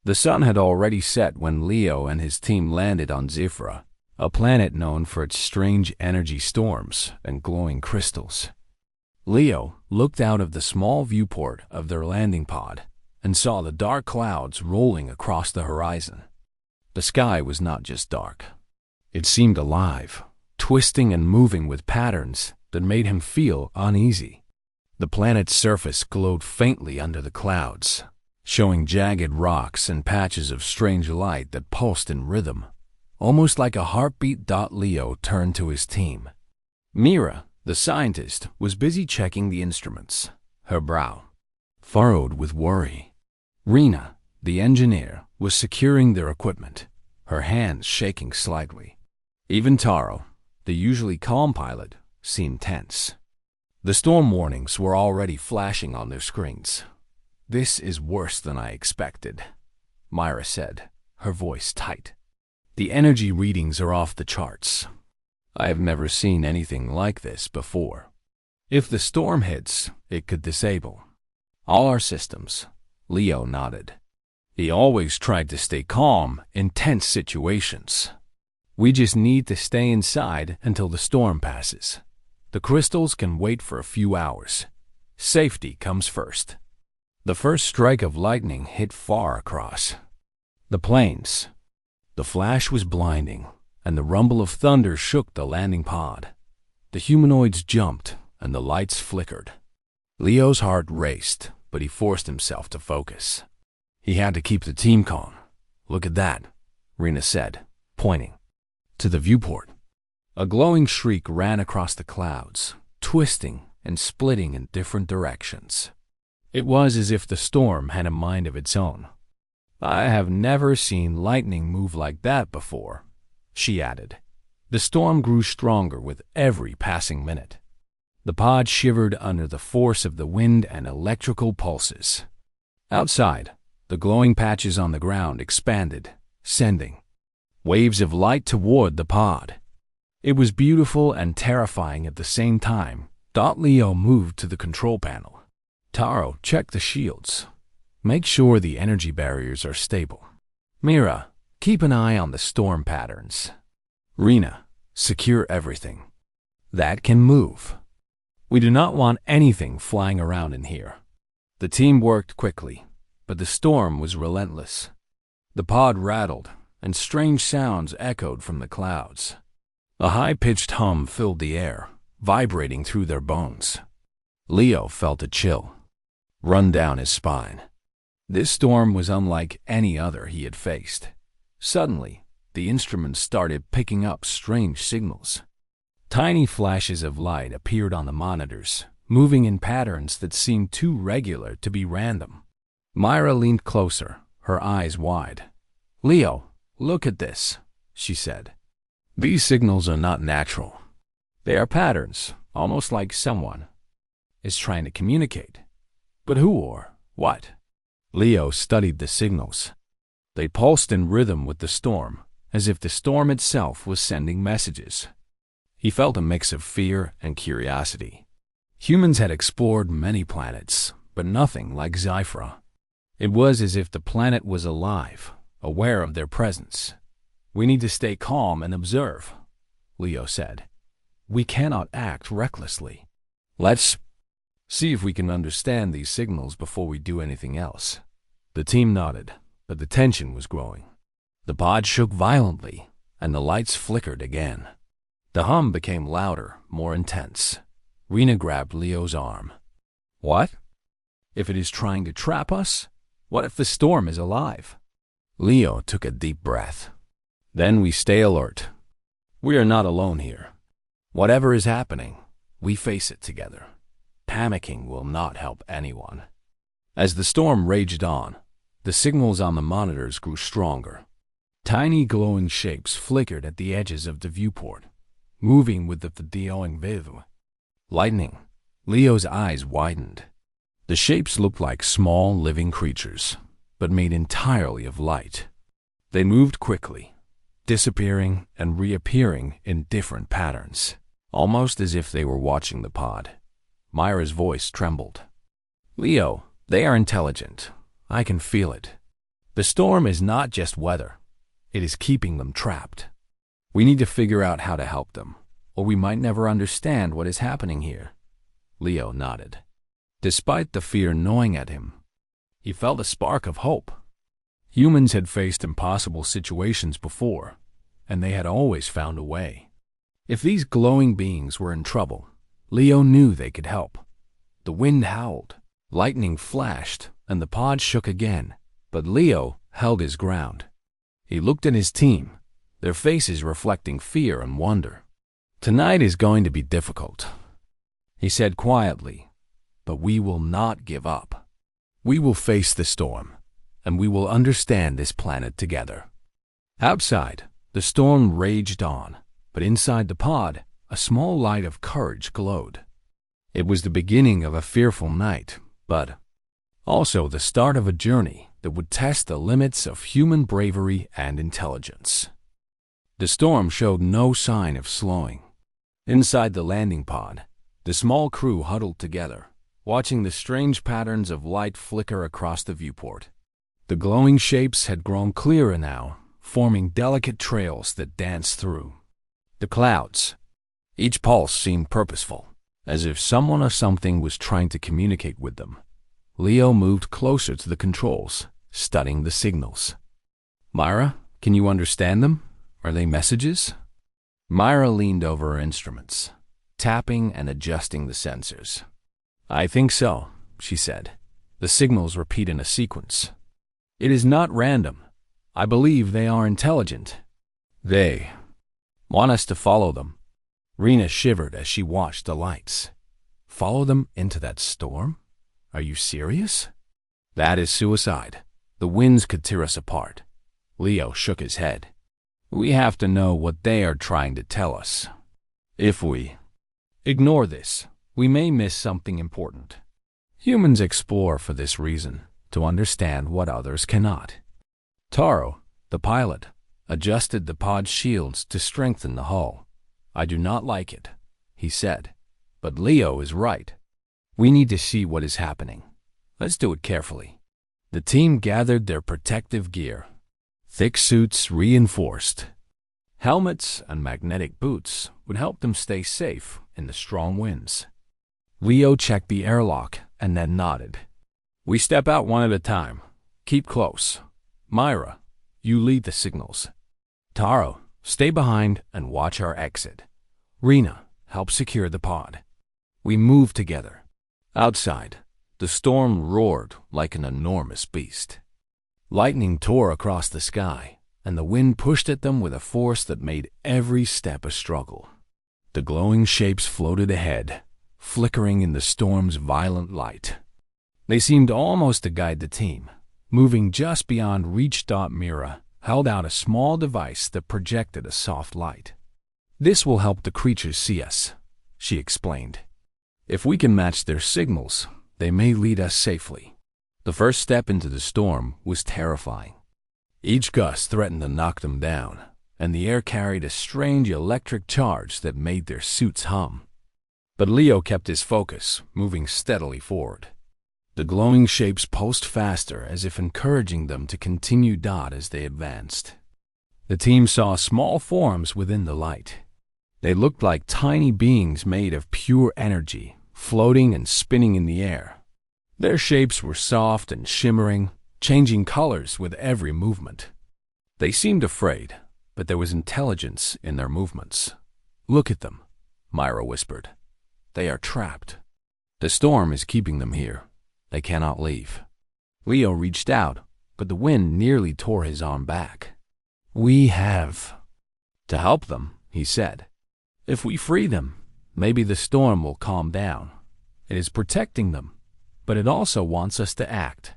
The sun had already set when Leo and his team landed on Zifra, a planet known for its strange energy storms and glowing crystals. Leo looked out of the small viewport of their landing pod and saw the dark clouds rolling across the horizon. The sky was not just dark. It seemed alive, twisting and moving with patterns that made him feel uneasy. The planet's surface glowed faintly under the clouds, showing jagged rocks and patches of strange light that pulsed in rhythm, almost like a heartbeat. Leo turned to his team. Mira, the scientist, was busy checking the instruments, her brow furrowed with worry. Rena, the engineer, was securing their equipment, her hands shaking slightly. Even Taro, the usually calm pilot, seemed tense. The storm warnings were already flashing on their screens. "This is worse than I expected," Myra said, her voice tight. "The energy readings are off the charts. I have never seen anything like this before. If the storm hits, it could disable all our systems." Leo nodded. He always tried to stay calm in tense situations. "We just need to stay inside until the storm passes. The crystals can wait for a few hours. Safety comes first." The first strike of lightning hit far across the plains. The flash was blinding, and the rumble of thunder shook the landing pod. The humanoids jumped, and the lights flickered. Leo's heart raced, but he forced himself to focus. He had to keep the team calm. "Look at that," Rena said, pointing to the viewport. A glowing shriek ran across the clouds, twisting and splitting in different directions. It was as if the storm had a mind of its own. "I have never seen lightning move like that before," she added. The storm grew stronger with every passing minute. The pod shivered under the force of the wind and electrical pulses. Outside, the glowing patches on the ground expanded, sending waves of light toward the pod. It was beautiful and terrifying at the same time. Leo moved to the control panel. "Taro, check the shields. Make sure the energy barriers are stable. Mira, keep an eye on the storm patterns. Rena, secure everything that can move. We do not want anything flying around in here." The team worked quickly, but the storm was relentless. The pod rattled, and strange sounds echoed from the clouds. A high-pitched hum filled the air, vibrating through their bones. Leo felt a chill run down his spine. This storm was unlike any other he had faced. Suddenly, the instruments started picking up strange signals. Tiny flashes of light appeared on the monitors, moving in patterns that seemed too regular to be random. Myra leaned closer, her eyes wide. "Leo, look at this," she said. "These signals are not natural. They are patterns, almost like someone is trying to communicate. But who or what?" Leo studied the signals. They pulsed in rhythm with the storm, as if the storm itself was sending messages. He felt a mix of fear and curiosity. Humans had explored many planets, but nothing like Zifra. It was as if the planet was alive, aware of their presence. "We need to stay calm and observe," Leo said. "We cannot act recklessly. Let's see if we can understand these signals before we do anything else." The team nodded, but the tension was growing. The pod shook violently, and the lights flickered again. The hum became louder, more intense. Rena grabbed Leo's arm. "What? If it is trying to trap us? What if the storm is alive?" Leo took a deep breath. "Then we stay alert. We are not alone here. Whatever is happening, we face it together. Panicking will not help anyone." As the storm raged on, the signals on the monitors grew stronger. Tiny glowing shapes flickered at the edges of the viewport, moving with the glowing wave. Lightning. Leo's eyes widened. The shapes looked like small living creatures, but made entirely of light. They moved quickly, disappearing and reappearing in different patterns, almost as if they were watching the pod. Myra's voice trembled. "Leo, they are intelligent. I can feel it. The storm is not just weather. It is keeping them trapped. We need to figure out how to help them, or we might never understand what is happening here. Leo nodded. Despite the fear gnawing at him, he felt a spark of hope. Humans had faced impossible situations before, and they had always found a way. If these glowing beings were in trouble, Leo knew they could help. The wind howled, lightning flashed, and the pod shook again, but Leo held his ground. He looked at his team, their faces reflecting fear and wonder. "Tonight is going to be difficult," he said quietly, "but we will not give up. We will face the storm, and we will understand this planet together." Outside, the storm raged on, but inside the pod, a small light of courage glowed. It was the beginning of a fearful night, but also the start of a journey that would test the limits of human bravery and intelligence. The storm showed no sign of slowing. Inside the landing pod, the small crew huddled together, watching the strange patterns of light flicker across the viewport. The glowing shapes had grown clearer now, forming delicate trails that danced through the clouds. Each pulse seemed purposeful, as if someone or something was trying to communicate with them. Leo moved closer to the controls, studying the signals. "Myra, can you understand them? Are they messages?" Myra leaned over her instruments, tapping and adjusting the sensors. "I think so," she said. "The signals repeat in a sequence. It is not random. I believe they are intelligent. They want us to follow them." Rena shivered as she watched the lights. "Follow them into that storm? Are you serious?" "That is suicide. The winds could tear us apart." Leo shook his head. "We have to know what they are trying to tell us. If we ignore this, we may miss something important. Humans explore for this reason, to understand what others cannot." Taro, the pilot, adjusted the pod's shields to strengthen the hull. "I do not like it," he said, "but Leo is right. We need to see what is happening. Let's do it carefully." The team gathered their protective gear. Thick suits reinforced. Helmets and magnetic boots would help them stay safe in the strong winds. Leo checked the airlock and then nodded. "We step out one at a time. Keep close. Myra, you lead the signals. Taro, stay behind and watch our exit. Rena, help secure the pod." We moved together. Outside, the storm roared like an enormous beast. Lightning tore across the sky, and the wind pushed at them with a force that made every step a struggle. The glowing shapes floated ahead, flickering in the storm's violent light. They seemed almost to guide the team. Moving just beyond reach. Mira held out a small device that projected a soft light. "This will help the creatures see us," she explained. "If we can match their signals, they may lead us safely." The first step into the storm was terrifying. Each gust threatened to knock them down, and the air carried a strange electric charge that made their suits hum. But Leo kept his focus, moving steadily forward. The glowing shapes pulsed faster, as if encouraging them to continue. As they advanced, the team saw small forms within the light. They looked like tiny beings made of pure energy, floating and spinning in the air. Their shapes were soft and shimmering, changing colors with every movement. They seemed afraid, but there was intelligence in their movements. "Look at them," Myra whispered. "They are trapped. The storm is keeping them here. They cannot leave." Leo reached out, but the wind nearly tore his arm back. "We have to help them," he said. "If we free them, maybe the storm will calm down. It is protecting them, but it also wants us to act."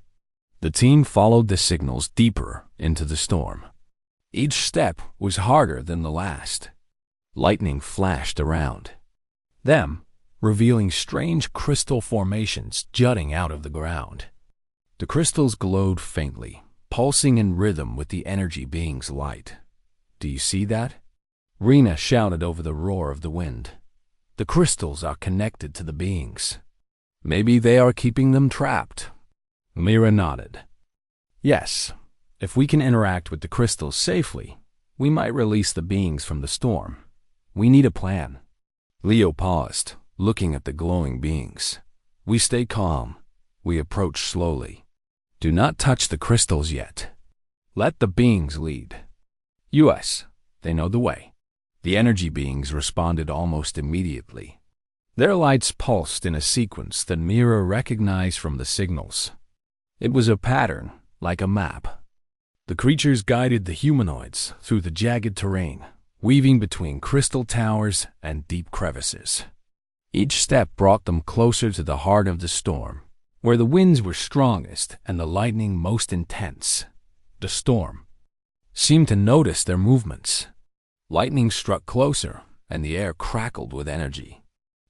The team followed the signals deeper into the storm. Each step was harder than the last. Lightning flashed around them, revealing strange crystal formations jutting out of the ground. The crystals glowed faintly, pulsing in rhythm with the energy being's light. "Do you see that?" Rena shouted over the roar of the wind. "The crystals are connected to the beings. Maybe they are keeping them trapped." Mira nodded. "Yes, If we can interact with the crystals safely, we might release the beings from the storm. We need a plan. Leo paused, looking at the glowing beings. We stay calm. We approach slowly. Do not touch the crystals yet. Let the beings lead. US, they know the way. The energy beings responded almost immediately. Their lights pulsed in a sequence that Mira recognized from the signals. It was a pattern, like a map. The creatures guided the humanoids through the jagged terrain, weaving between crystal towers and deep crevices. Each step brought them closer to the heart of the storm, where the winds were strongest and the lightning most intense. The storm seemed to notice their movements. Lightning struck closer, and the air crackled with energy.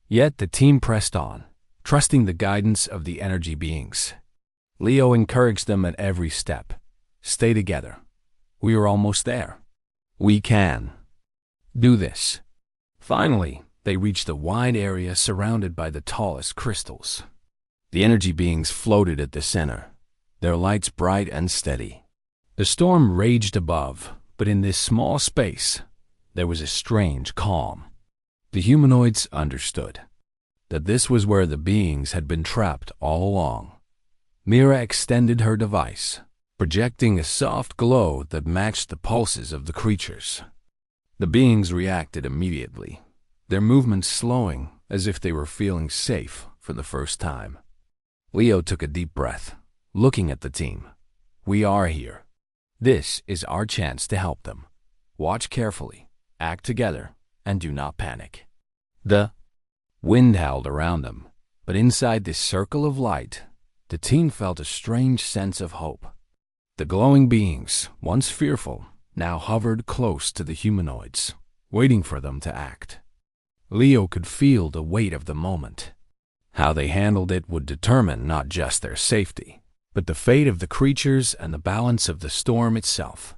Yet the team pressed on, trusting the guidance of the energy beings. Leo encouraged them at every step. Stay together. We are almost there. We can do this. Finally, they reached a wide area surrounded by the tallest crystals. The energy beings floated at the center, their lights bright and steady. The storm raged above, but in this small space, there was a strange calm. The humanoids understood that this was where the beings had been trapped all along. Mira extended her device, projecting a soft glow that matched the pulses of the creatures. The beings reacted immediately, their movements slowing as if they were feeling safe for the first time. Leo took a deep breath, looking at the team. We are here. This is our chance to help them. Watch carefully, act together, and do not panic. The wind howled around them, but inside this circle of light, the team felt a strange sense of hope. The glowing beings, once fearful, now hovered close to the humanoids, waiting for them to act. Leo could feel the weight of the moment. How they handled it would determine not just their safety, but the fate of the creatures and the balance of the storm itself.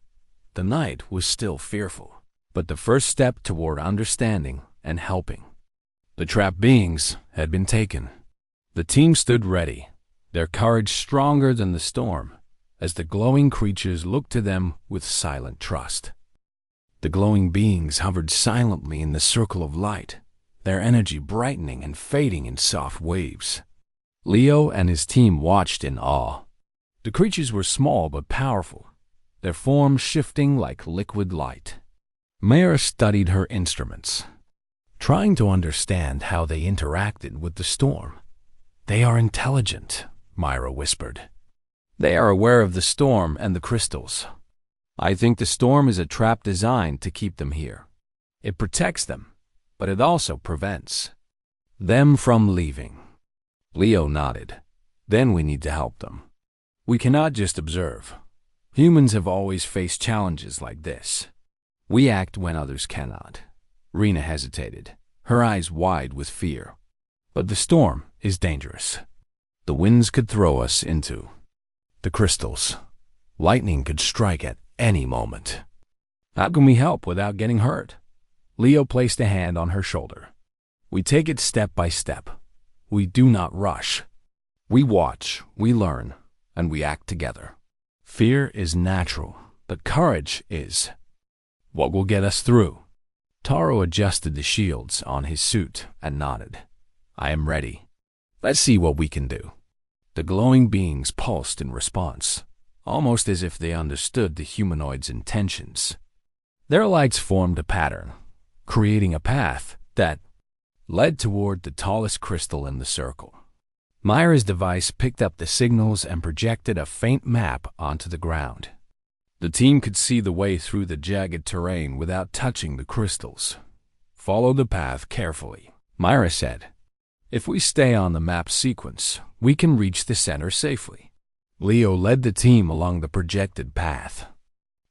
The night was still fearful, but the first step toward understanding and helping. The trapped beings had been taken. The team stood ready, their courage stronger than the storm, as the glowing creatures looked to them with silent trust. The glowing beings hovered silently in the circle of light, their energy brightening and fading in soft waves. Leo and his team watched in awe. The creatures were small but powerful, their forms shifting like liquid light. Mira studied her instruments, trying to understand how they interacted with the storm. They are intelligent, Myra whispered. They are aware of the storm and the crystals. I think the storm is a trap designed to keep them here. It protects them, but it also prevents them from leaving. Leo nodded. Then we need to help them. We cannot just observe. Humans have always faced challenges like this. We act when others cannot. Rena hesitated, her eyes wide with fear. But the storm is dangerous. The winds could throw us into the crystals. Lightning could strike at any moment. How can we help without getting hurt? Leo placed a hand on her shoulder. We take it step by step. We do not rush. We watch, we learn, and we act together. Fear is natural, but courage is what will get us through. Taro adjusted the shields on his suit and nodded. I am ready. Let's see what we can do. The glowing beings pulsed in response, almost as if they understood the humanoids' intentions. Their lights formed a pattern, creating a path that led toward the tallest crystal in the circle. Myra's device picked up the signals and projected a faint map onto the ground. The team could see the way through the jagged terrain without touching the crystals. Follow the path carefully, Myra said. If we stay on the map sequence, we can reach the center safely. Leo led the team along the projected path.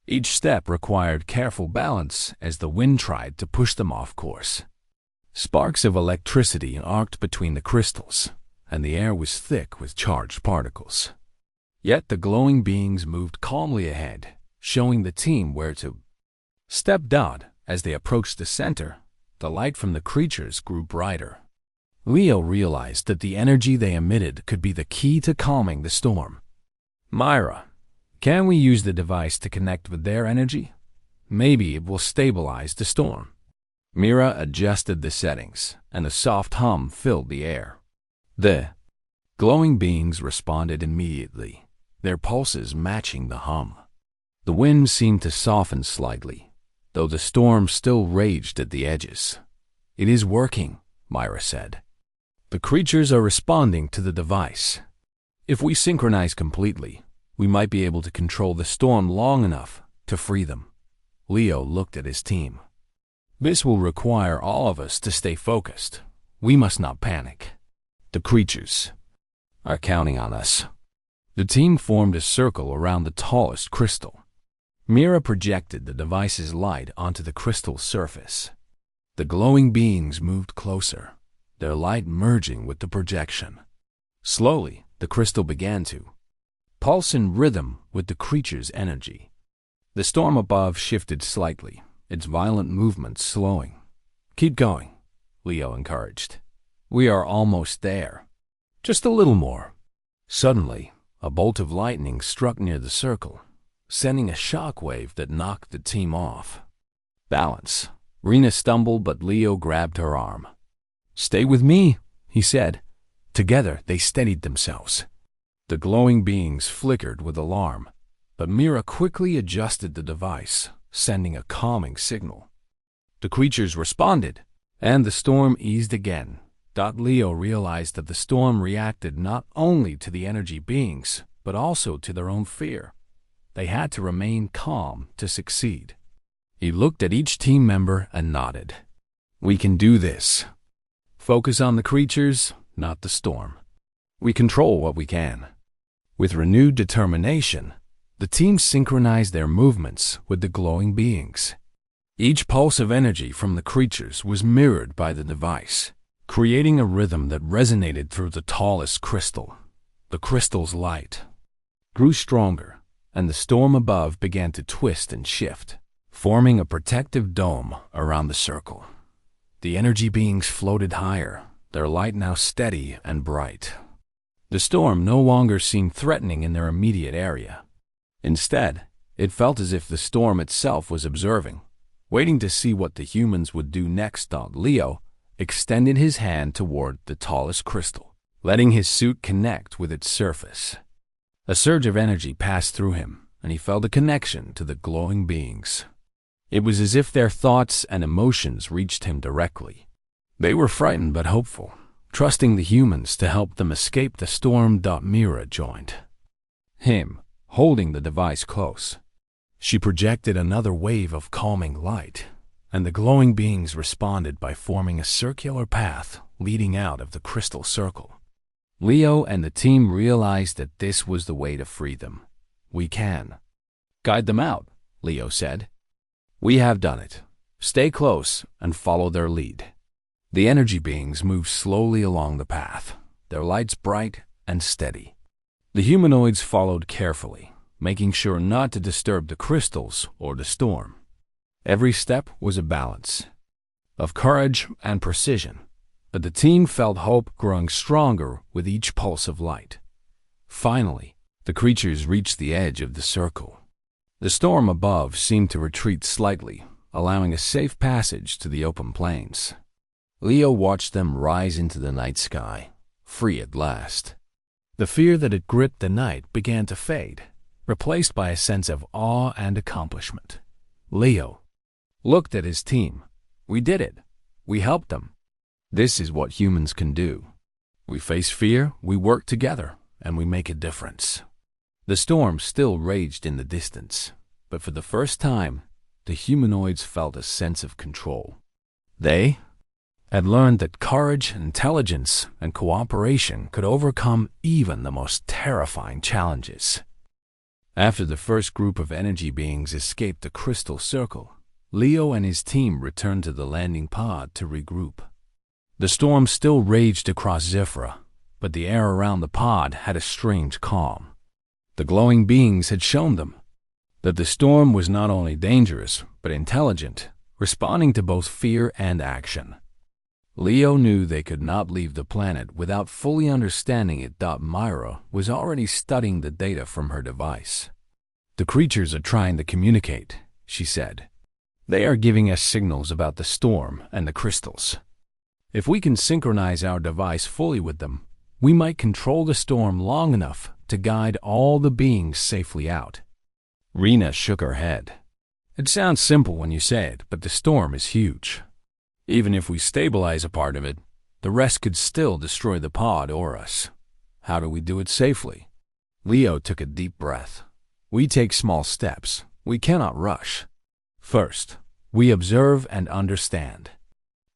Each step required careful balance as the wind tried to push them off course. Sparks of electricity arced between the crystals, and the air was thick with charged particles. Yet the glowing beings moved calmly ahead, showing the team where to step down. As they approached the center, the light from the creatures grew brighter. Leo realized that the energy they emitted could be the key to calming the storm. Myra, Can we use the device to connect with their energy? Maybe it will stabilize the storm. Mira adjusted the settings, and a soft hum filled the air. The glowing beings responded immediately, their pulses matching the hum. The wind seemed to soften slightly, though the storm still raged at the edges. "It is working," Myra said. "The creatures are responding to the device. If we synchronize completely, we might be able to control the storm long enough to free them." Leo looked at his team. "This will require all of us to stay focused. We must not panic. The creatures are counting on us." The team formed a circle around the tallest crystal. Mira projected the device's light onto the crystal's surface. The glowing beings moved closer, their light merging with the projection. Slowly, the crystal began to pulse in rhythm with the creature's energy. The storm above shifted slightly, its violent movements slowing. "Keep going," Leo encouraged. "We are almost there. Just a little more." Suddenly, a bolt of lightning struck near the circle, sending a shock wave that knocked the team off balance. Rena stumbled, but Leo grabbed her arm. "Stay with me," he said. Together, they steadied themselves. The glowing beings flickered with alarm, but Mira quickly adjusted the device, sending a calming signal. The creatures responded, and the storm eased again. Leo realized that the storm reacted not only to the energy beings, but also to their own fear. They had to remain calm to succeed. He looked at each team member and nodded. "We can do this. Focus on the creatures, not the storm. We control what we can." With renewed determination, the team synchronized their movements with the glowing beings. Each pulse of energy from the creatures was mirrored by the device, creating a rhythm that resonated through the tallest crystal. The crystal's light grew stronger, and the storm above began to twist and shift, forming a protective dome around the circle. The energy beings floated higher, their light now steady and bright. The storm no longer seemed threatening in their immediate area. Instead, it felt as if the storm itself was observing, waiting to see what the humans would do next. Leo extended his hand toward the tallest crystal, letting his suit connect with its surface. A surge of energy passed through him, and he felt a connection to the glowing beings. It was as if their thoughts and emotions reached him directly. They were frightened but hopeful, trusting the humans to help them escape the storm. Mira joined him, holding the device close. She projected another wave of calming light, and the glowing beings responded by forming a circular path leading out of the crystal circle. Leo and the team realized that this was the way to free them. "We can guide them out," Leo said. "We have done it. Stay close and follow their lead." The energy beings moved slowly along the path, their lights bright and steady. The humanoids followed carefully, making sure not to disturb the crystals or the storm. Every step was a balance of courage and precision, but the team felt hope growing stronger with each pulse of light. Finally, the creatures reached the edge of the circle. The storm above seemed to retreat slightly, allowing a safe passage to the open plains. Leo watched them rise into the night sky, free at last. The fear that had gripped the night began to fade, replaced by a sense of awe and accomplishment. Leo looked at his team. "We did it. We helped them. This is what humans can do. We face fear, we work together, and we make a difference." The storm still raged in the distance, but for the first time, the humanoids felt a sense of control. They had learned that courage, intelligence, and cooperation could overcome even the most terrifying challenges. After the first group of energy beings escaped the crystal circle, Leo and his team returned to the landing pod to regroup. The storm still raged across Zifra, but the air around the pod had a strange calm. The glowing beings had shown them that the storm was not only dangerous, but intelligent, responding to both fear and action. Leo knew they could not leave the planet without fully understanding it. Myra was already studying the data from her device. "The creatures are trying to communicate," she said. "They are giving us signals about the storm and the crystals. If we can synchronize our device fully with them, we might control the storm long enough to guide all the beings safely out." Rena shook her head. "It sounds simple when you say it, but the storm is huge. Even if we stabilize a part of it, the rest could still destroy the pod or us. How do we do it safely?" Leo took a deep breath. "We take small steps. We cannot rush. First, we observe and understand.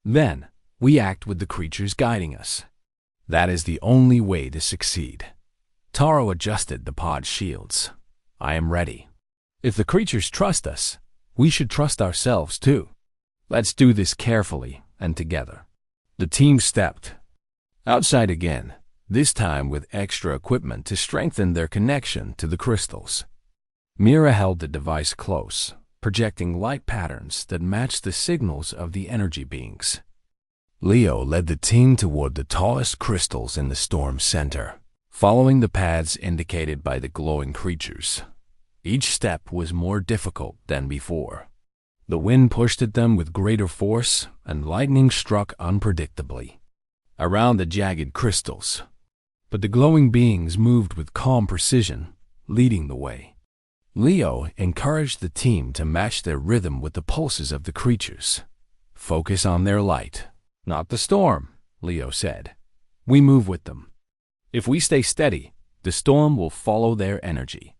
Then, we act with the creatures guiding us. That is the only way to succeed." Taro adjusted the pod's shields. "I am ready. If the creatures trust us, we should trust ourselves too. Let's do this carefully and together." The team stepped outside again, this time with extra equipment to strengthen their connection to the crystals. Mira held the device close, projecting light patterns that matched the signals of the energy beings. Leo led the team toward the tallest crystals in the storm center, following the paths indicated by the glowing creatures. Each step was more difficult than before. The wind pushed at them with greater force, and lightning struck unpredictably around the jagged crystals. But the glowing beings moved with calm precision, leading the way. Leo encouraged the team to match their rhythm with the pulses of the creatures. "Focus on their light, not the storm," Leo said. "We move with them. If we stay steady, the storm will follow their energy."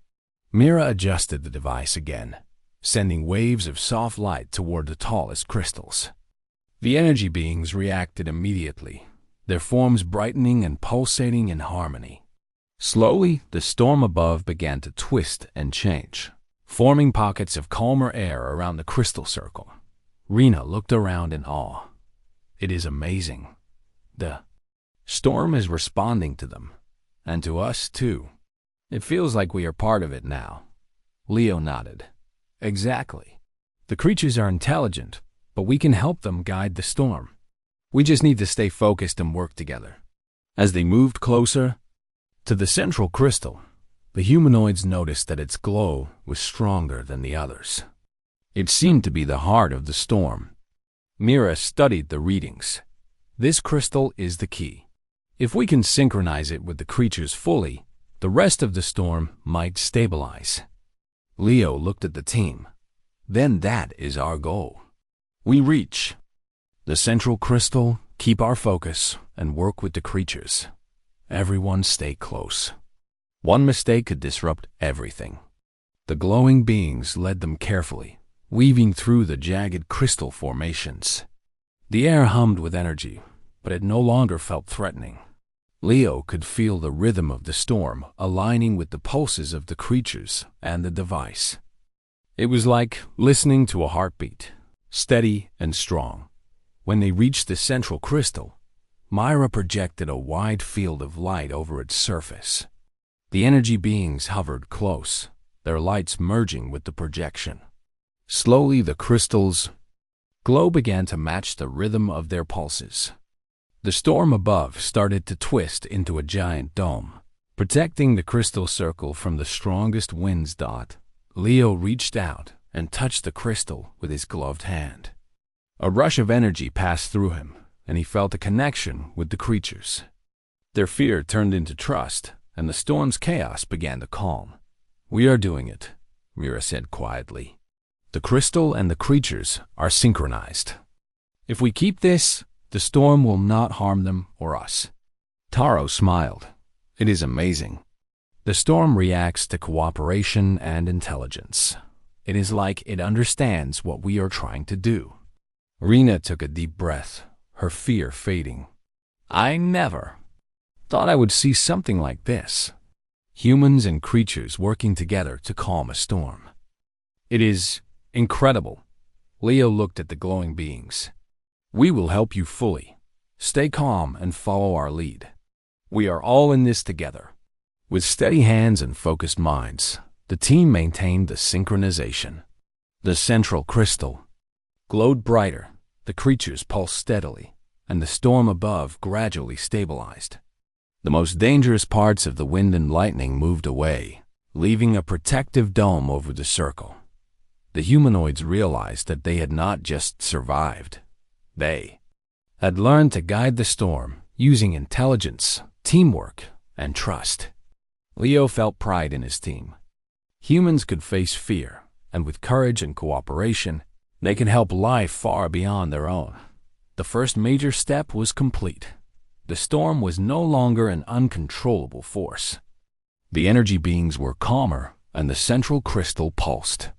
Mira adjusted the device again, sending waves of soft light toward the tallest crystals. The energy beings reacted immediately, their forms brightening and pulsating in harmony. Slowly, the storm above began to twist and change, forming pockets of calmer air around the crystal circle. Rena looked around in awe. "It is amazing. The storm is responding to them, and to us too. It feels like we are part of it now." Leo nodded. "Exactly. The creatures are intelligent, but we can help them guide the storm. We just need to stay focused and work together." As they moved closer to the central crystal, the humanoids noticed that its glow was stronger than the others. It seemed to be the heart of the storm. Mira studied the readings. "This crystal is the key. If we can synchronize it with the creatures fully, the rest of the storm might stabilize." Leo looked at the team. "Then that is our goal. We reach the central crystal, keep our focus, and work with the creatures. Everyone stay close. One mistake could disrupt everything." The glowing beings led them carefully, weaving through the jagged crystal formations. The air hummed with energy, but it no longer felt threatening. Leo could feel the rhythm of the storm aligning with the pulses of the creatures and the device. It was like listening to a heartbeat, steady and strong. When they reached the central crystal, Myra projected a wide field of light over its surface. The energy beings hovered close, their lights merging with the projection. Slowly, the crystal's glow began to match the rhythm of their pulses. The storm above started to twist into a giant dome, protecting the crystal circle from the strongest wind's dot. Leo reached out and touched the crystal with his gloved hand. A rush of energy passed through him, and he felt a connection with the creatures. Their fear turned into trust, and the storm's chaos began to calm. "We are doing it," Mira said quietly. "The crystal and the creatures are synchronized. If we keep this, the storm will not harm them or us." Taro smiled. "It is amazing. The storm reacts to cooperation and intelligence. It is like it understands what we are trying to do." Rena took a deep breath, her fear fading. "I never thought I would see something like this. Humans and creatures working together to calm a storm. It is incredible." Leo looked at the glowing beings. "We will help you fully. Stay calm and follow our lead. We are all in this together." With steady hands and focused minds, the team maintained the synchronization. The central crystal glowed brighter, the creatures pulsed steadily, and the storm above gradually stabilized. The most dangerous parts of the wind and lightning moved away, leaving a protective dome over the circle. The humanoids realized that they had not just survived. They had learned to guide the storm using intelligence, teamwork, and trust. Leo felt pride in his team. Humans could face fear, and with courage and cooperation, they could help life far beyond their own. The first major step was complete. The storm was no longer an uncontrollable force. The energy beings were calmer, and the central crystal pulsed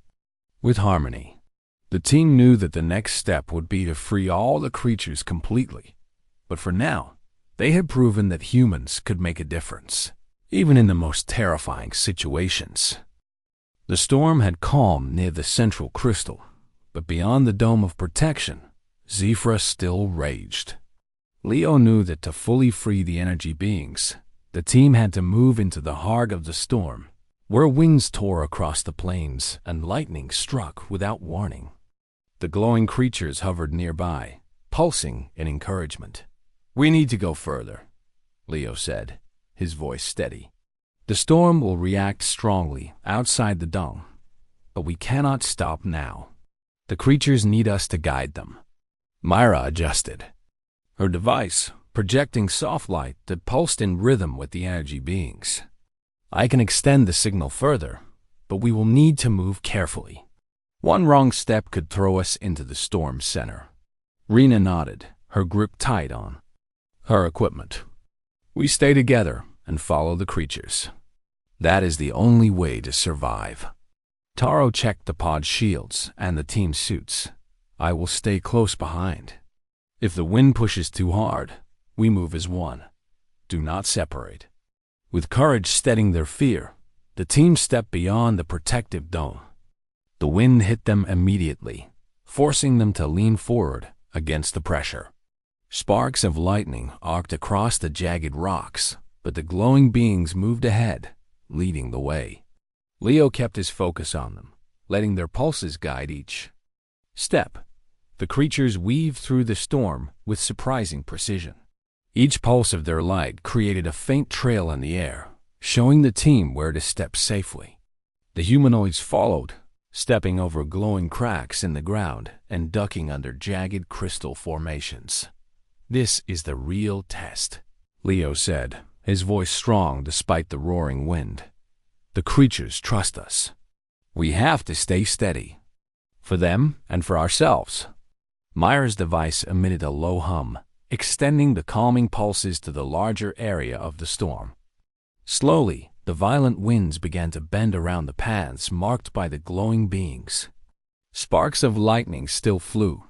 with harmony. The team knew that the next step would be to free all the creatures completely. But for now, they had proven that humans could make a difference, even in the most terrifying situations. The storm had calmed near the central crystal, but beyond the dome of protection, Zephyr still raged. Leo knew that to fully free the energy beings, the team had to move into the heart of the storm, where winds tore across the plains and lightning struck without warning. The glowing creatures hovered nearby, pulsing in encouragement. "We need to go further," Leo said, his voice steady. "The storm will react strongly outside the dome, but we cannot stop now. The creatures need us to guide them." Myra adjusted her device, projecting soft light that pulsed in rhythm with the energy beings. "I can extend the signal further, but we will need to move carefully. One wrong step could throw us into the storm's center." Rena nodded, her grip tight on her equipment. "We stay together and follow the creatures. That is the only way to survive." Taro checked the pod shields and the team suits. "I will stay close behind. If the wind pushes too hard, we move as one. Do not separate." With courage steadying their fear, the team stepped beyond the protective dome. The wind hit them immediately, forcing them to lean forward against the pressure. Sparks of lightning arced across the jagged rocks, but the glowing beings moved ahead, leading the way. Leo kept his focus on them, letting their pulses guide each step. The creatures weaved through the storm with surprising precision. Each pulse of their light created a faint trail in the air, showing the team where to step safely. The humanoids followed, stepping over glowing cracks in the ground and ducking under jagged crystal formations. "This is the real test," Leo said, his voice strong despite the roaring wind. "The creatures trust us. We have to stay steady. For them and for ourselves." Myra's device emitted a low hum, extending the calming pulses to the larger area of the storm. Slowly, the violent winds began to bend around the paths marked by the glowing beings. Sparks of lightning still flew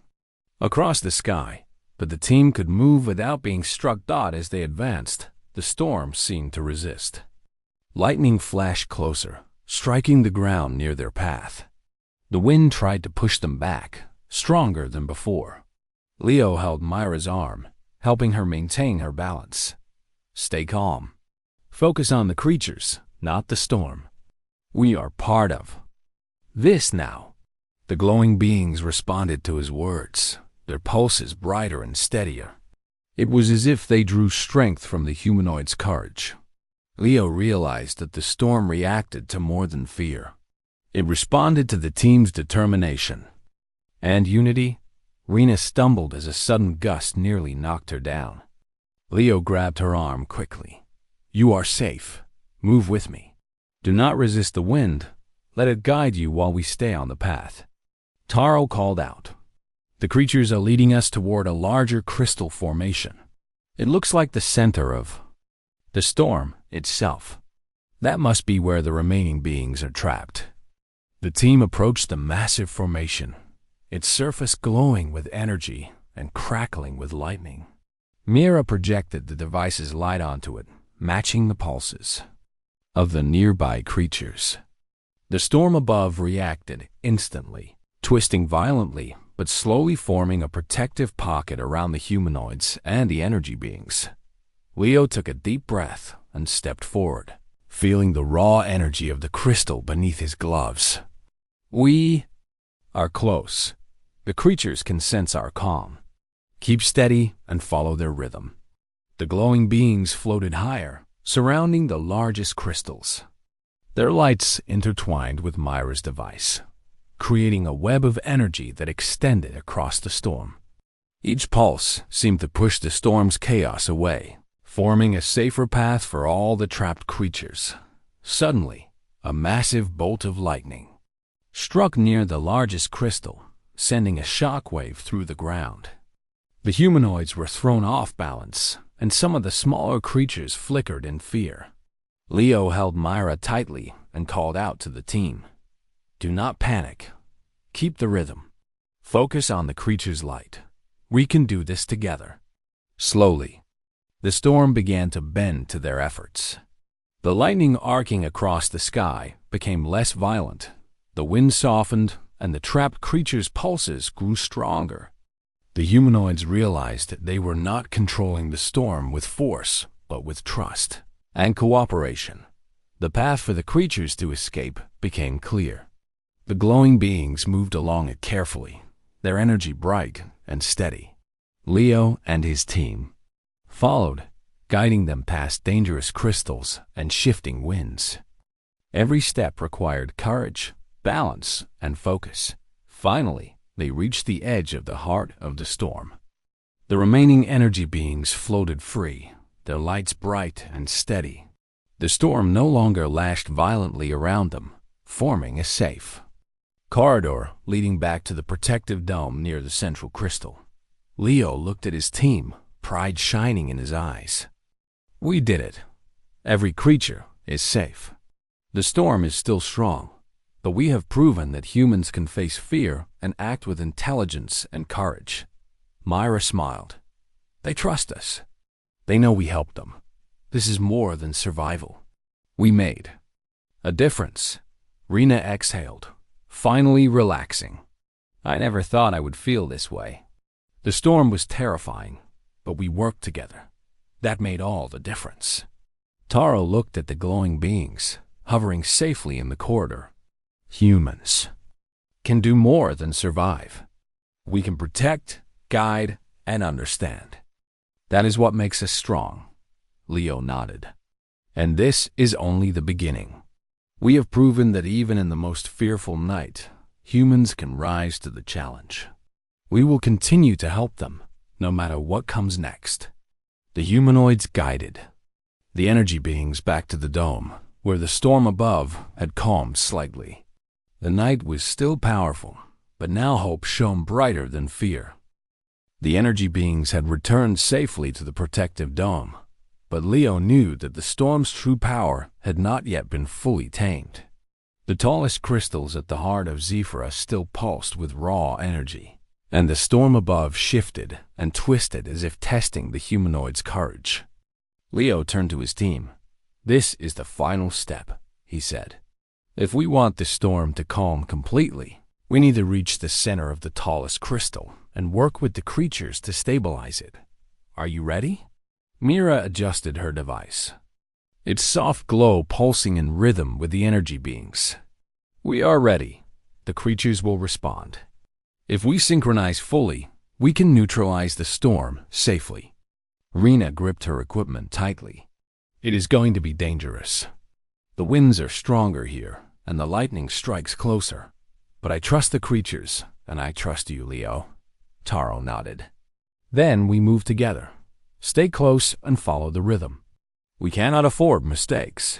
across the sky, but the team could move without being struck dead as they advanced. The storm seemed to resist. Lightning flashed closer, striking the ground near their path. The wind tried to push them back, stronger than before. Leo held Myra's arm, helping her maintain her balance. "Stay calm. Focus on the creatures, not the storm. We are part of this now." The glowing beings responded to his words, their pulses brighter and steadier. It was as if they drew strength from the humanoid's courage. Leo realized that the storm reacted to more than fear. It responded to the team's determination and unity. Rena stumbled as a sudden gust nearly knocked her down. Leo grabbed her arm quickly. "You are safe. Move with me. Do not resist the wind. Let it guide you while we stay on the path." Taro called out, "The creatures are leading us toward a larger crystal formation. It looks like the center of the storm itself. That must be where the remaining beings are trapped." The team approached the massive formation, its surface glowing with energy and crackling with lightning. Mira projected the device's light onto it, matching the pulses of the nearby creatures. The storm above reacted instantly, twisting violently but slowly forming a protective pocket around the humanoids and the energy beings. Leo took a deep breath and stepped forward, feeling the raw energy of the crystal beneath his gloves. "We are close. The creatures can sense our calm. Keep steady and follow their rhythm." The glowing beings floated higher, surrounding the largest crystals. Their lights intertwined with Myra's device, creating a web of energy that extended across the storm. Each pulse seemed to push the storm's chaos away, forming a safer path for all the trapped creatures. Suddenly, a massive bolt of lightning struck near the largest crystal, sending a shockwave through the ground. The humanoids were thrown off balance, and some of the smaller creatures flickered in fear. Leo held Myra tightly and called out to the team. "Do not panic. Keep the rhythm. Focus on the creature's light. We can do this together." Slowly, the storm began to bend to their efforts. The lightning arcing across the sky became less violent. The wind softened, and the trapped creature's pulses grew stronger. The humanoids realized that they were not controlling the storm with force, but with trust and cooperation. The path for the creatures to escape became clear. The glowing beings moved along it carefully, their energy bright and steady. Leo and his team followed, guiding them past dangerous crystals and shifting winds. Every step required courage, balance, and focus. Finally, they reached the edge of the heart of the storm. The remaining energy beings floated free, their lights bright and steady. The storm no longer lashed violently around them, forming a safe corridor leading back to the protective dome near the central crystal. Leo looked at his team, pride shining in his eyes. "We did it. Every creature is safe. The storm is still strong, but we have proven that humans can face fear and act with intelligence and courage." Myra smiled. "They trust us. They know we helped them. This is more than survival. We made a difference." Rena exhaled, finally relaxing. "I never thought I would feel this way." The storm was terrifying, but we worked together. That made all the difference. Taro looked at the glowing beings, hovering safely in the corridor. "Humans can do more than survive. We can protect, guide, and understand. That is what makes us strong." Leo nodded. "And this is only the beginning. We have proven that even in the most fearful night, humans can rise to the challenge. We will continue to help them, no matter what comes next." The humanoids guided the energy beings back to the dome, where the storm above had calmed slightly. The night was still powerful, but now hope shone brighter than fear. The energy beings had returned safely to the protective dome, but Leo knew that the storm's true power had not yet been fully tamed. The tallest crystals at the heart of Zephyra still pulsed with raw energy, and the storm above shifted and twisted as if testing the humanoid's courage. Leo turned to his team. "This is the final step," he said. "If we want the storm to calm completely, we need to reach the center of the tallest crystal and work with the creatures to stabilize it. Are you ready?" Mira adjusted her device, its soft glow pulsing in rhythm with the energy beings. "We are ready. The creatures will respond. If we synchronize fully, we can neutralize the storm safely." Rena gripped her equipment tightly. "It is going to be dangerous. The winds are stronger here, and the lightning strikes closer. But I trust the creatures, and I trust you, Leo." Taro nodded. "Then we move together. Stay close and follow the rhythm. We cannot afford mistakes."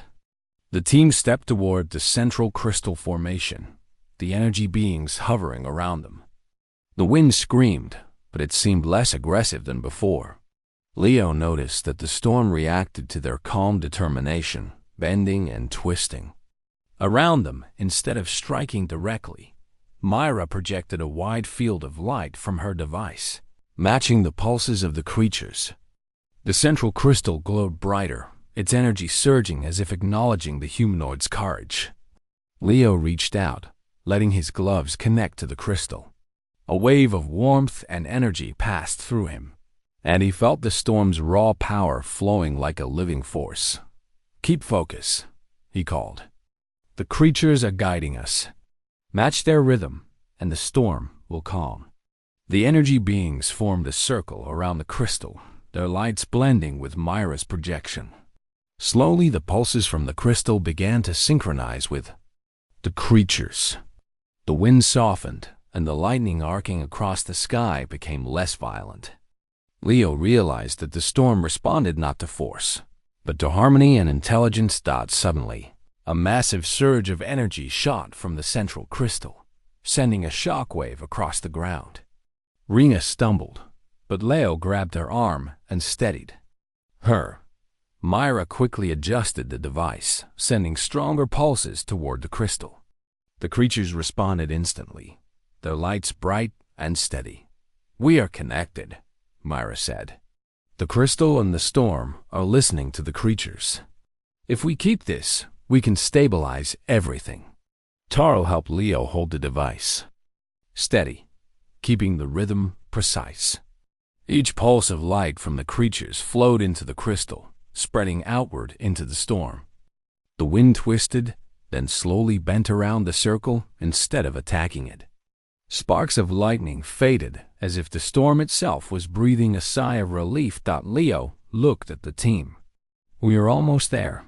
The team stepped toward the central crystal formation, the energy beings hovering around them. The wind screamed, but it seemed less aggressive than before. Leo noticed that the storm reacted to their calm determination, bending and twisting. Around them, instead of striking directly, Myra projected a wide field of light from her device, matching the pulses of the creatures. The central crystal glowed brighter, its energy surging as if acknowledging the humanoid's courage. Leo reached out, letting his gloves connect to the crystal. A wave of warmth and energy passed through him, and he felt the storm's raw power flowing like a living force. "Keep focus," he called. "The creatures are guiding us. Match their rhythm, and the storm will calm." The energy beings formed a circle around the crystal, their lights blending with Myra's projection. Slowly, the pulses from the crystal began to synchronize with the creatures. The wind softened, and the lightning arcing across the sky became less violent. Leo realized that the storm responded not to force, but to harmony and intelligence. Suddenly, a massive surge of energy shot from the central crystal, sending a shockwave across the ground. Rena stumbled, but Leo grabbed her arm and steadied her. Myra quickly adjusted the device, sending stronger pulses toward the crystal. The creatures responded instantly, their lights bright and steady. "We are connected," Myra said. "The crystal and the storm are listening to the creatures. If we keep this, we can stabilize everything." Taro helped Leo hold the device steady, keeping the rhythm precise. Each pulse of light from the creatures flowed into the crystal, spreading outward into the storm. The wind twisted, then slowly bent around the circle instead of attacking it. Sparks of lightning faded as if the storm itself was breathing a sigh of relief. Leo looked at the team. "We are almost there.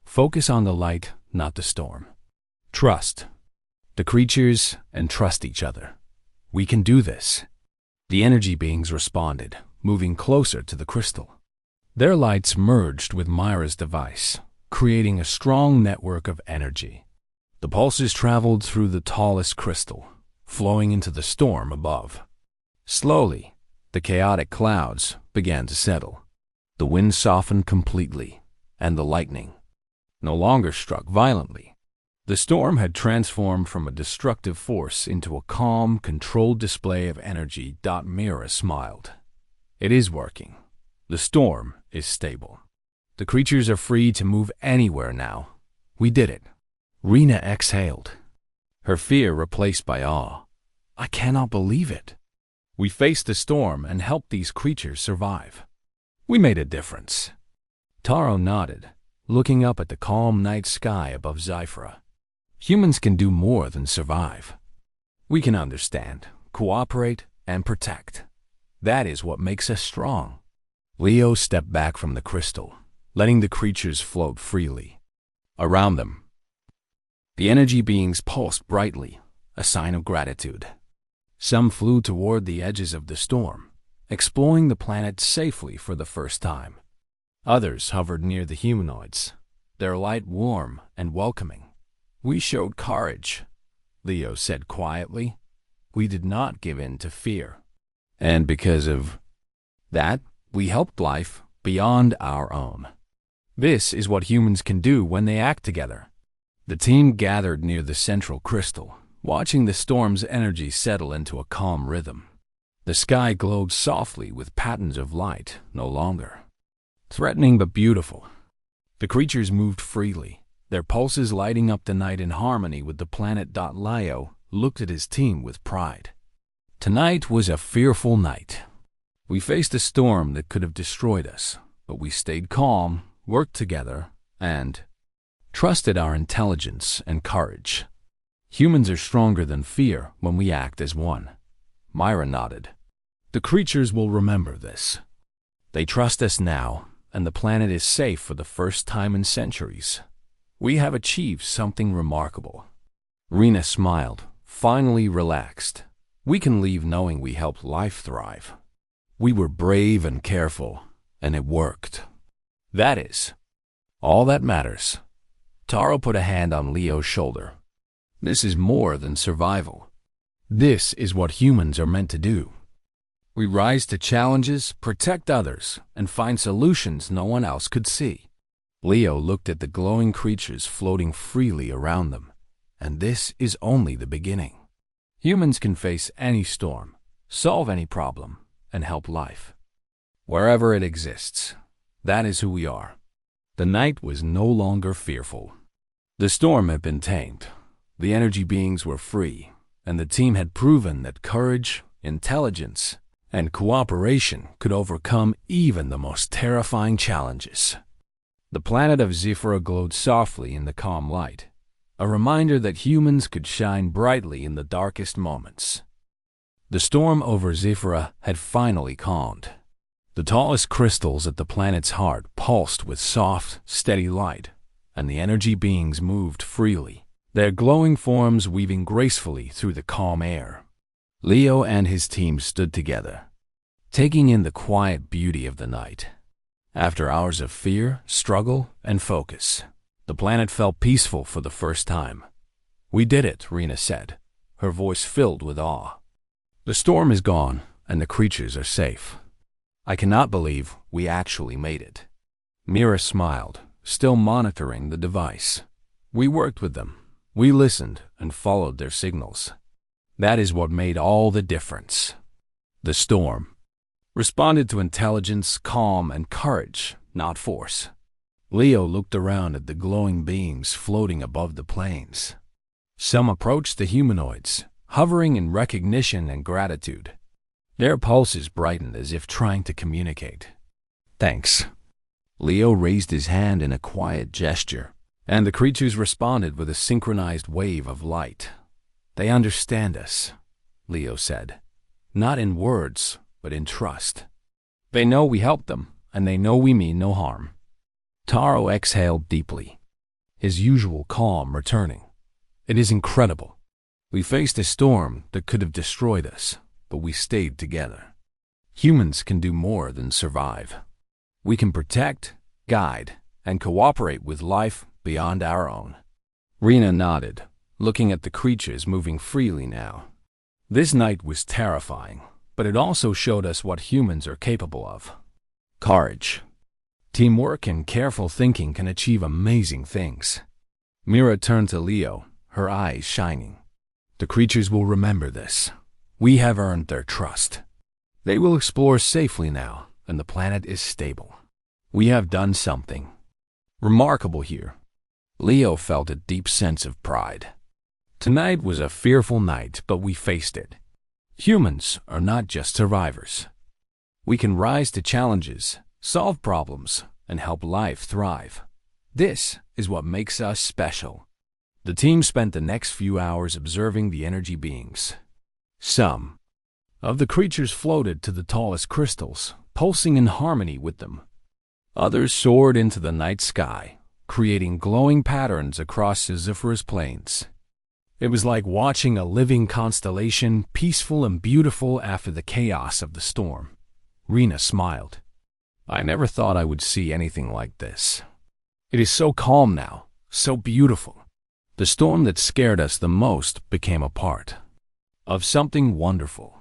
Focus on the light, not the storm. Trust the creatures and trust each other. We can do this." The energy beings responded, moving closer to the crystal. Their lights merged with Myra's device, creating a strong network of energy. The pulses traveled through the tallest crystal, flowing into the storm above. Slowly, the chaotic clouds began to settle. The wind softened completely, and the lightning no longer struck violently. The storm had transformed from a destructive force into a calm, controlled display of energy. Myra smiled. "It is working. The storm is stable. The creatures are free to move anywhere now. We did it." Rena exhaled, her fear replaced by awe. "I cannot believe it. We faced the storm and helped these creatures survive. We made a difference." Taro nodded, looking up at the calm night sky above Zifra. "Humans can do more than survive. We can understand, cooperate, and protect. That is what makes us strong." Leo stepped back from the crystal, letting the creatures float freely. Around them, the energy beings pulsed brightly, a sign of gratitude. Some flew toward the edges of the storm, exploring the planet safely for the first time. Others hovered near the humanoids, their light warm and welcoming. "We showed courage," Leo said quietly. "We did not give in to fear. And because of that, we helped life beyond our own. This is what humans can do when they act together." The team gathered near the central crystal, watching the storm's energy settle into a calm rhythm. The sky glowed softly with patterns of light, no longer threatening but beautiful. The creatures moved freely, their pulses lighting up the night in harmony with the planet. Leo looked at his team with pride. "Tonight was a fearful night. We faced a storm that could have destroyed us, but we stayed calm, worked together, and trusted our intelligence and courage. Humans are stronger than fear when we act as one." Myra nodded. "The creatures will remember this. They trust us now, and the planet is safe for the first time in centuries. We have achieved something remarkable." Rena smiled, finally relaxed. "We can leave knowing we helped life thrive. We were brave and careful, and it worked. That is all that matters." Taro put a hand on Leo's shoulder. "This is more than survival. This is what humans are meant to do. We rise to challenges, protect others, and find solutions no one else could see." Leo looked at the glowing creatures floating freely around them. "And this is only the beginning. Humans can face any storm, solve any problem, and help life. Wherever it exists, that is who we are." The night was no longer fearful. The storm had been tamed, the energy beings were free, and the team had proven that courage, intelligence, and cooperation could overcome even the most terrifying challenges. The planet of Zifra glowed softly in the calm light, a reminder that humans could shine brightly in the darkest moments. The storm over Zifra had finally calmed. The tallest crystals at the planet's heart pulsed with soft, steady light, and the energy beings moved freely, their glowing forms weaving gracefully through the calm air. Leo and his team stood together, taking in the quiet beauty of the night. After hours of fear, struggle, and focus, the planet felt peaceful for the first time. "We did it," Rena said, her voice filled with awe. "The storm is gone, and the creatures are safe. I cannot believe we actually made it." Mira smiled, still monitoring the device. "We worked with them. We listened and followed their signals. That is what made all the difference." The storm responded to intelligence, calm, and courage, not force. Leo looked around at the glowing beings floating above the plains. Some approached the humanoids, hovering in recognition and gratitude. Their pulses brightened as if trying to communicate. "Thanks." Leo raised his hand in a quiet gesture, and the creatures responded with a synchronized wave of light. "They understand us," Leo said. "Not in words, but in trust. They know we helped them, and they know we mean no harm." Taro exhaled deeply, his usual calm returning. "It is incredible. We faced a storm that could have destroyed us, but we stayed together. Humans can do more than survive. We can protect, guide, and cooperate with life beyond our own." Rena nodded, looking at the creatures moving freely now. This night was terrifying, but it also showed us what humans are capable of. Courage, teamwork, and careful thinking can achieve amazing things. Mira turned to Leo, her eyes shining. "The creatures will remember this. We have earned their trust. They will explore safely now, and the planet is stable. We have done something remarkable here." Leo felt a deep sense of pride. Tonight was a fearful night, but we faced it. Humans are not just survivors. We can rise to challenges, solve problems, and help life thrive. This is what makes us special. The team spent the next few hours observing the energy beings. Some of the creatures floated to the tallest crystals, pulsing in harmony with them. Others soared into the night sky, creating glowing patterns across Sisyphus plains. It was like watching a living constellation, peaceful and beautiful after the chaos of the storm. Rena smiled. "I never thought I would see anything like this. It is so calm now, so beautiful." The storm that scared us the most became a part of something wonderful.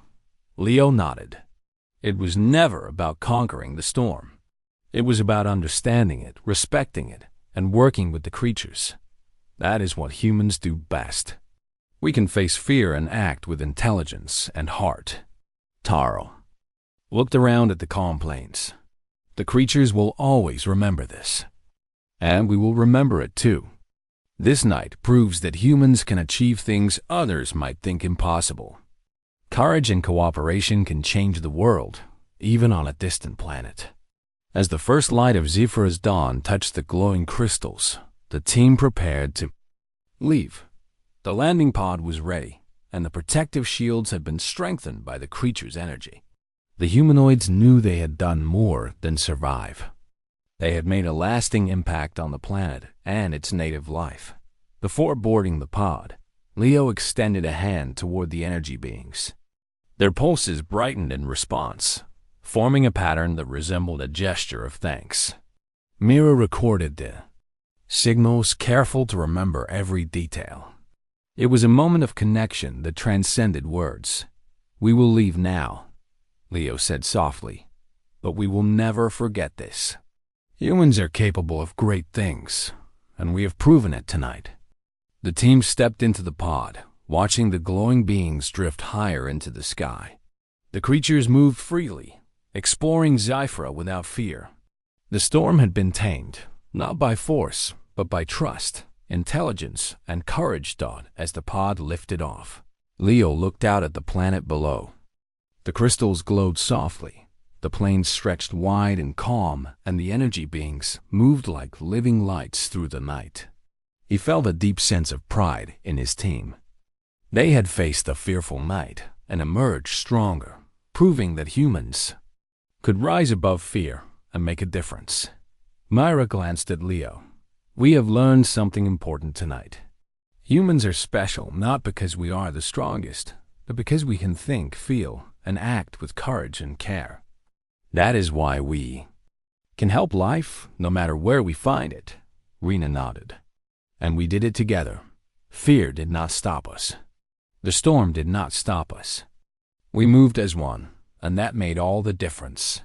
Leo nodded. It was never about conquering the storm. It was about understanding it, respecting it, and working with the creatures. That is what humans do best. We can face fear and act with intelligence and heart. Taro looked around at the calm plains. "The creatures will always remember this. And we will remember it too. This night proves that humans can achieve things others might think impossible. Courage and cooperation can change the world, even on a distant planet." As the first light of Zephyra's dawn touched the glowing crystals, the team prepared to leave. The landing pod was ready, and the protective shields had been strengthened by the creature's energy. The humanoids knew they had done more than survive. They had made a lasting impact on the planet and its native life. Before boarding the pod, Leo extended a hand toward the energy beings. Their pulses brightened in response, forming a pattern that resembled a gesture of thanks. Mira recorded the signals, careful to remember every detail. It was a moment of connection that transcended words. "We will leave now," Leo said softly, "but we will never forget this. Humans are capable of great things, and we have proven it tonight." The team stepped into the pod, watching the glowing beings drift higher into the sky. The creatures moved freely, exploring Zyphra without fear. The storm had been tamed, not by force, but by trust, intelligence, and courage thought as the pod lifted off. Leo looked out at the planet below. The crystals glowed softly, the plains stretched wide and calm, and the energy beings moved like living lights through the night. He felt a deep sense of pride in his team. They had faced a fearful night and emerged stronger, proving that humans could rise above fear and make a difference. Myra glanced at Leo. We have learned something important tonight. Humans are special not because we are the strongest, but because we can think, feel, and act with courage and care. That is why we can help life no matter where we find it. Rena nodded. And we did it together. Fear did not stop us. The storm did not stop us. We moved as one, and that made all the difference.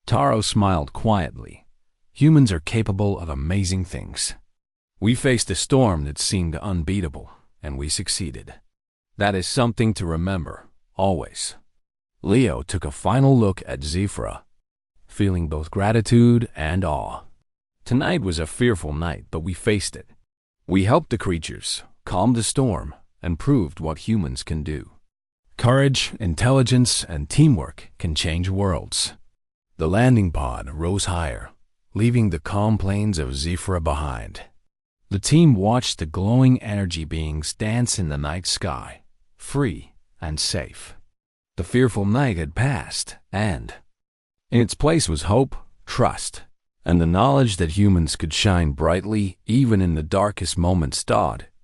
Taro smiled quietly. Humans are capable of amazing things. We faced a storm that seemed unbeatable, and we succeeded. That is something to remember, always. Leo took a final look at Zifra, feeling both gratitude and awe. Tonight was a fearful night, but we faced it. We helped the creatures, calmed the storm, and proved what humans can do. Courage, intelligence, and teamwork can change worlds. The landing pod rose higher, leaving the calm plains of Zifra behind. The team watched the glowing energy beings dance in the night sky, free and safe. The fearful night had passed, and in its place was hope, trust, and the knowledge that humans could shine brightly even in the darkest moments.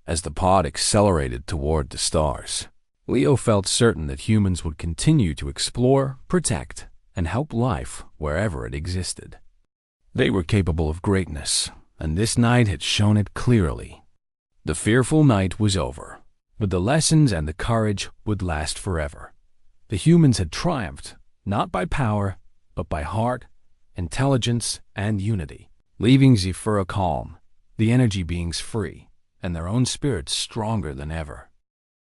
As the pod accelerated toward the stars, Leo felt certain that humans would continue to explore, protect, and help life wherever it existed. They were capable of greatness, and this night had shown it clearly. The fearful night was over, but the lessons and the courage would last forever. The humans had triumphed, not by power, but by heart, intelligence, and unity, leaving Zifra calm, the energy beings free, and their own spirits stronger than ever.